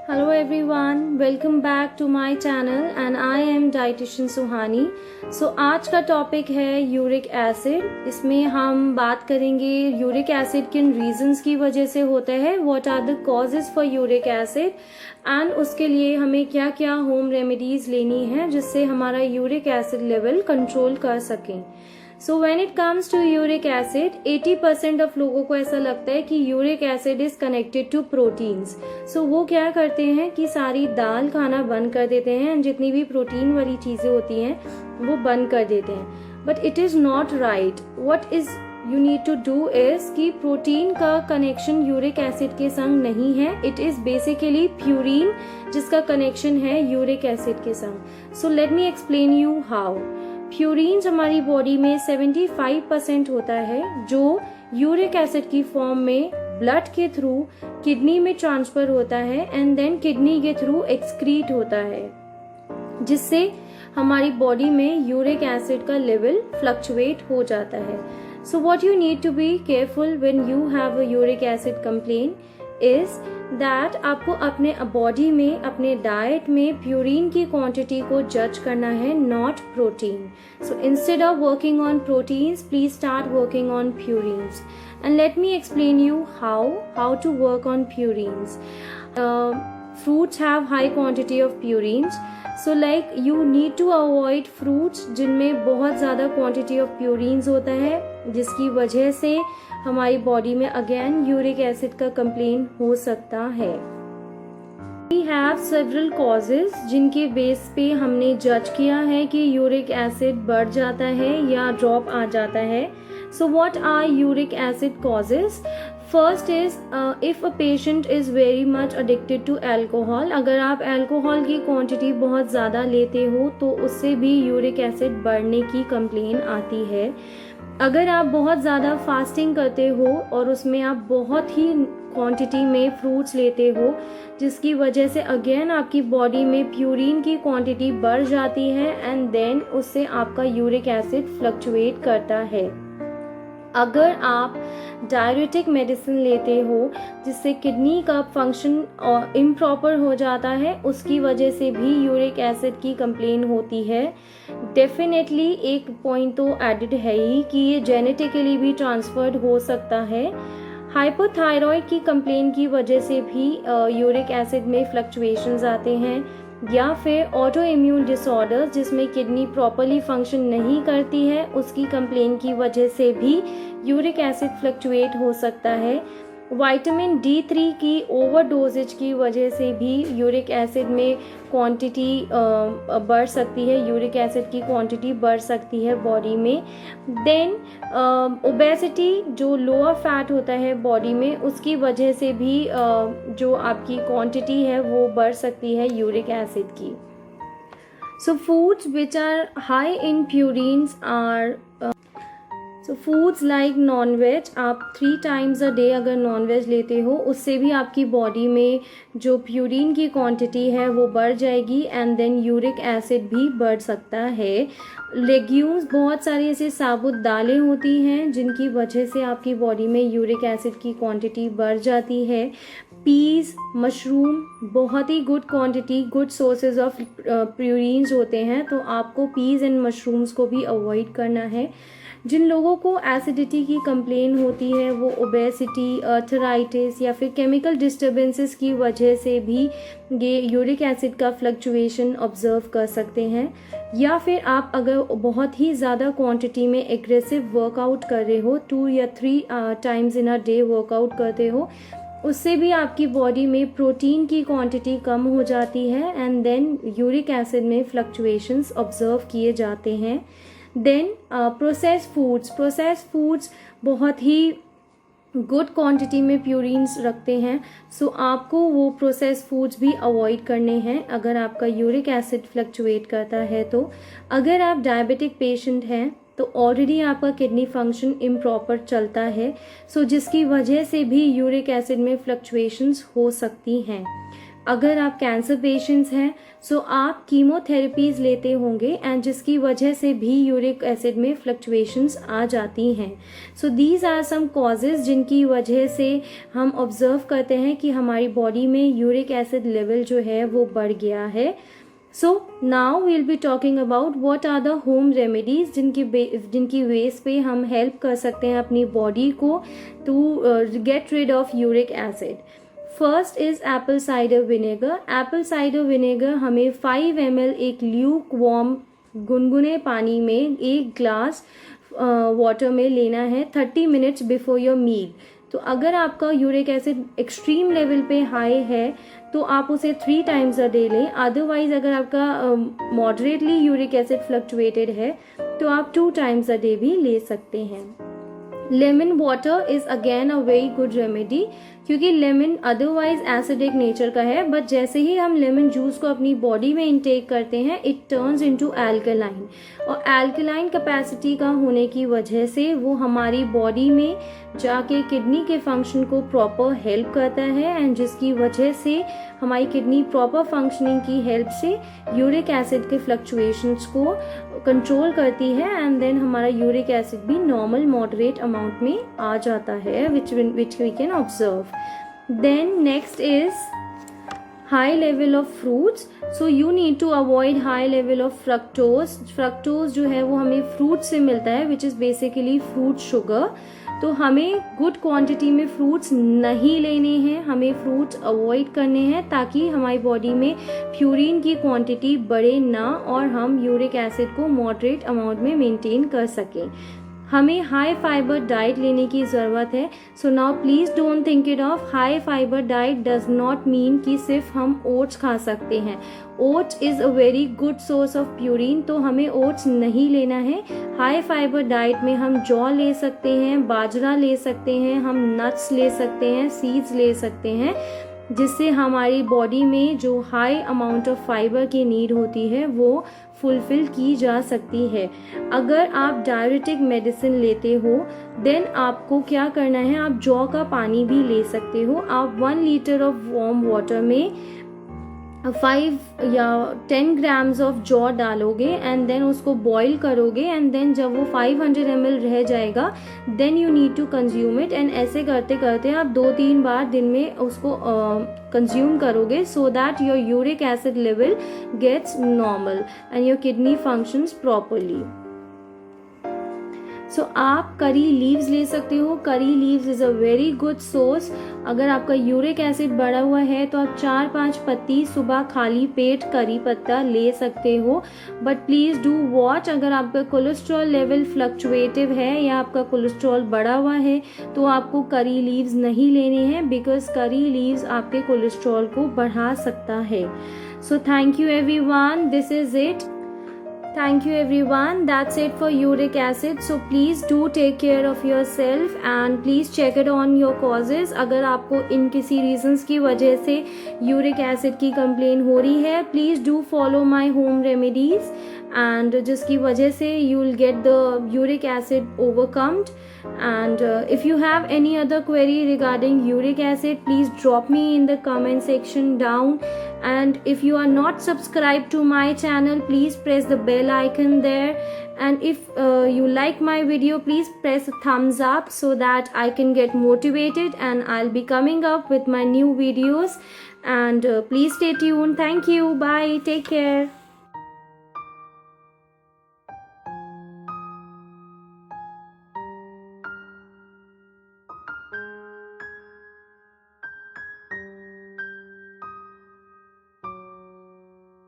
Hello everyone, welcome back to my channel and I am dietitian सुहानी। आज का topic है uric acid. इसमें हम बात करेंगे यूरिक एसिड किन रीजंस की वजह से होता है, what are the causes for uric acid and उसके लिए हमें क्या क्या होम रेमेडीज लेनी है जिससे हमारा यूरिक एसिड लेवल कंट्रोल कर सकें। So when it comes to uric acid 80% of लोगों को ऐसा लगता है कि uric acid is connected to proteins. So वो क्या करते हैं कि सारी दाल खाना बंद कर देते हैं, जितनी भी प्रोटीन वाली चीजें होती हैं वो बंद कर देते हैं। But it is not right. What is you need to do is कि प्रोटीन का कनेक्शन यूरिक एसिड के संग नहीं है, इट इज बेसिकली प्यूरिन जिसका कनेक्शन है यूरिक एसिड के संग। So let me explain you how. Purines हमारी बॉडी में 75% होता है जो यूरिक एसिड की फॉर्म में ब्लड के थ्रू किडनी में ट्रांसफर होता है एंड देन किडनी के थ्रू एक्सक्रीट होता है, जिससे हमारी बॉडी में यूरिक एसिड का लेवल फ्लक्चुएट हो जाता है। So what you need to be careful when you have a uric acid complain is that आपको अपने बॉडी में, अपने डाइट में प्यूरिन की क्वांटिटी को जज करना है, not protein. So instead of working on proteins please start working on purines and let me explain you how to work on purines. fruits have high quantity of purines, so like you need to avoid fruits जिनमें बहुत ज़्यादा quantity of purines होता है, जिसकी वजह से हमारी body में अगेन यूरिक एसिड का कंप्लेन हो सकता है। We have several causes जिनके बेस पे हमने जज किया है कि यूरिक एसिड बढ़ जाता है या ड्रॉप आ जाता है। So what are uric acid causes? First is if a patient is very much addicted to alcohol, अगर आप अल्कोहल की क्वांटिटी बहुत ज़्यादा लेते हो तो उससे भी यूरिक एसिड बढ़ने की कंप्लेन आती है। अगर आप बहुत ज़्यादा फास्टिंग करते हो और उसमें आप बहुत ही क्वांटिटी में फ्रूट्स लेते हो, जिसकी वजह से अगेन आपकी बॉडी में प्यूरिन की क्वांटिटी बढ़ जाती है एंड देन उससे आपका यूरिक एसिड फ्लक्चुएट करता है। अगर आप डायरेटिक मेडिसिन लेते हो जिससे किडनी का फंक्शन इम्प्रॉपर हो जाता है, उसकी वजह से भी यूरिक एसिड की कंप्लेन होती है। डेफिनेटली एक पॉइंट तो एडिड है ही कि ये जेनेटिकली भी ट्रांसफर्ड हो सकता है। हाइपोथायरॉइड की कंप्लेन की वजह से भी यूरिक एसिड में फ्लक्चुएशंस आते हैं, या फिर ऑटो इम्यून डिसऑर्डर्स जिसमें किडनी प्रॉपरली फंक्शन नहीं करती है, उसकी कंप्लेन की वजह से भी यूरिक एसिड फ्लक्चुएट हो सकता है। विटामिन D3 की ओवरडोजेज की वजह से भी यूरिक एसिड में क्वांटिटी बढ़ सकती है, यूरिक एसिड की क्वांटिटी बढ़ सकती है बॉडी में। देन ओबेसिटी, जो लोअर फैट होता है बॉडी में, उसकी वजह से भी जो आपकी क्वांटिटी है वो बढ़ सकती है यूरिक एसिड की। So foods which are high in purines are foods like non veg. आप 3 times a day अगर नॉन वेज लेते हो, उससे भी आपकी बॉडी में जो प्यूरिन की क्वांटिटी है वो बढ़ जाएगी एंड देन यूरिक एसिड भी बढ़ सकता है। लेग्यूम्स, बहुत सारी ऐसे साबुत दालें होती हैं जिनकी वजह से आपकी बॉडी में यूरिक एसिड की क्वांटिटी बढ़ जाती है। पीज, मशरूम बहुत ही good quantity, good sources of purines होते हैं, तो आपको पीज एंड मशरूम्स को भी अवॉइड करना है। जिन लोगों को एसिडिटी की कंप्लेन होती है वो ओबेसिटी, अर्थराइटिस या फिर केमिकल डिस्टर्बेंसेस की वजह से भी ये यूरिक एसिड का फ्लक्चुएशन ऑब्जर्व कर सकते हैं। या फिर आप अगर बहुत ही ज़्यादा क्वांटिटी में एग्रेसिव वर्कआउट कर रहे हो, 2 या 3 times in a day workout करते हो, उससे भी आपकी बॉडी में प्रोटीन की क्वांटिटी कम हो जाती है एंड देन यूरिक एसिड में फ्लक्चुएशंस ऑब्जर्व किए जाते हैं। देन प्रोसेस्ड फूड्स बहुत ही गुड क्वांटिटी में प्यूरिन्स रखते हैं, सो आपको वो प्रोसेस्ड फूड्स भी अवॉइड करने हैं अगर आपका यूरिक एसिड फ्लक्चुएट करता है तो। अगर आप डायबिटिक पेशेंट हैं तो ऑलरेडी आपका किडनी फंक्शन इम्प्रॉपर चलता है, सो जिसकी वजह से भी यूरिक एसिड में फ्लक्चुएशंस हो सकती हैं। अगर आप कैंसर पेशेंट्स हैं सो आप कीमोथेरेपीज लेते होंगे एंड जिसकी वजह से भी यूरिक एसिड में फ्लक्चुएशंस आ जाती हैं. So these are some causes जिनकी वजह से हम ऑब्जर्व करते हैं कि हमारी बॉडी में यूरिक एसिड लेवल जो है वो बढ़ गया है. So now we'll be talking about what are the home remedies जिनकी वेस पे हम हेल्प कर सकते हैं अपनी बॉडी को to get rid of uric acid. First is Apple cider vinegar. Apple cider vinegar हमें 5 ml एक ल्यूक वार्म गुनगुने पानी में 1 ग्लास वाटर में लेना है 30 मिनट्स बिफोर योर मील. तो अगर आपका यूरिक एसिड एक्सट्रीम लेवल पे हाई है तो आप उसे 3 times अ डे लें. अदरवाइज अगर आपका मॉडरेटली यूरिक एसिड फ्लक्चुएटेड है तो आप 2 times अ डे भी ले सकते हैं. Lemon water is again a very good remedy क्योंकि लेमन अदरवाइज एसिडिक नेचर का है बट जैसे ही हम लेमन जूस को अपनी बॉडी में इंटेक करते हैं इट टर्न्स इनटू एल्कलाइन और एल्कलाइन कैपेसिटी का होने की वजह से वो हमारी बॉडी में जाके किडनी के फंक्शन को प्रॉपर हेल्प करता है एंड जिसकी वजह से हमारी किडनी प्रॉपर फंक्शनिंग की हेल्प से यूरिक एसिड के फ्लक्चुएशंस को कंट्रोल करती है एंड देन हमारा यूरिक एसिड भी नॉर्मल मॉडरेट अमाउंट में आ जाता है which we can observe. Then next is high level of fruits. So you need to avoid high level of fructose. Fructose जो है वो हमें fruit से मिलता है which is basically fruit sugar. तो हमें गुड क्वांटिटी में फ्रूट्स नहीं लेने हैं, हमें फ्रूट्स अवॉइड करने हैं ताकि हमारी बॉडी में प्यूरिन की क्वांटिटी बढ़े ना और हम यूरिक एसिड को मॉडरेट अमाउंट में मेंटेन कर सकें. हमें हाई फाइबर डाइट लेने की ज़रूरत है. So now please don't think it of high fibre diet does not mean कि सिर्फ हम ओट्स खा सकते हैं. Oats is a very good source of purine तो हमें ओट्स नहीं लेना है. हाई फाइबर डाइट में हम जौ ले सकते हैं, बाजरा ले सकते हैं, हम नट्स ले सकते हैं, सीड्स ले सकते हैं जिससे हमारी बॉडी में जो हाई अमाउंट ऑफ फाइबर की नीड होती है वो फुलफिल की जा सकती है. अगर आप डायरेटिक मेडिसिन लेते हो देन आपको क्या करना है, आप जौ का पानी भी ले सकते हो. आप 1 लीटर ऑफ वार्म वाटर में 5 या 10 ग्राम्स ऑफ जौ डालोगे एंड देन उसको बॉईल करोगे एंड देन जब वो 500 ml रह जाएगा then you need to consume it and ऐसे करते करते आप 2-3 बार दिन में उसको कंज्यूम करोगे so that your uric acid level gets normal and your kidney functions properly. So आप करी लीव्स ले सकते हो. Curry leaves is a very good source. अगर आपका यूरिक एसिड बढ़ा हुआ है तो आप 4-5 पत्ती सुबह खाली पेट करी पत्ता ले सकते हो. बट प्लीज़ डू वॉच, अगर आपका कोलेस्ट्रॉल लेवल फ्लक्चुएटिव है या आपका कोलेस्ट्रॉल बढ़ा हुआ है तो आपको करी लीव्स नहीं लेने हैं बिकॉज करी लीव्स आपके कोलेस्ट्रॉल को बढ़ा सकता है. So thank you everyone, this is it. Thank you everyone. That's it for uric acid. So please do take care of yourself and please check it on your causes. अगर आपको इन किसी reasons की वजह से uric acid की complaint हो रही है please do follow my home remedies and जिसकी वजह से you will get the uric acid overcome. And if you have any other query regarding uric acid please drop me in the comment section down. And if you are not subscribed to my channel please press the bell icon there. And if you like my video please press a thumbs up so that I can get motivated and I'll be coming up with my new videos. And please stay tuned. Thank you. Bye. Take care.